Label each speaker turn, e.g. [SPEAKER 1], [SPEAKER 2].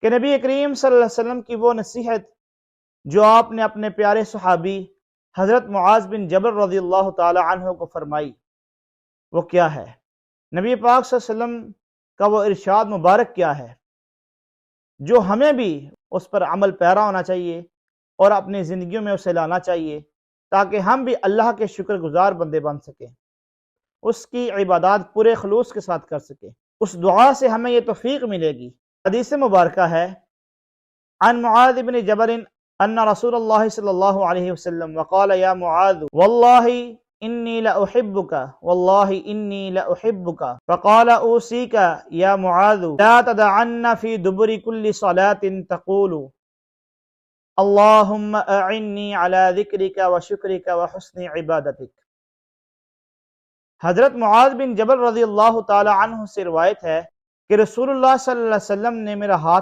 [SPEAKER 1] کہ نبی کریم صلی اللہ علیہ وسلم کی وہ نصیحت جو آپ نے اپنے پیارے صحابی حضرت معاذ بن جبل رضی اللہ تعالی عنہ کو فرمائی وہ کیا ہے؟ نبی پاک صلی اللہ علیہ وسلم کا وہ ارشاد مبارک کیا ہے جو ہمیں بھی اس پر عمل پیرا ہونا چاہیے اور اپنی زندگیوں میں اسے لانا چاہیے تاکہ ہم بھی اللہ کے شکر گزار بندے بن سکیں، اس کی عبادات پورے خلوص کے ساتھ کر سکیں، اس دعا سے ہمیں یہ توفیق ملے گی۔ حدیث مبارکہ ہے عن معاذ بن جبل ان رسول اللہ صلی اللہ علیہ وسلم وقال یا معاذ واللہ انی لأحبک واللہ انی لأحبک فقال اوصیک یا معاذ لا تدعن فی دبر کل صلاة تقول اللہم اعنی علی ذکرک وشکرک وحسن عبادتک۔ حضرت معاذ بن جبل رضی اللہ تعالی عنہ سے روایت ہے کہ رسول اللہ صلی اللہ علیہ وسلم نے میرا ہاتھ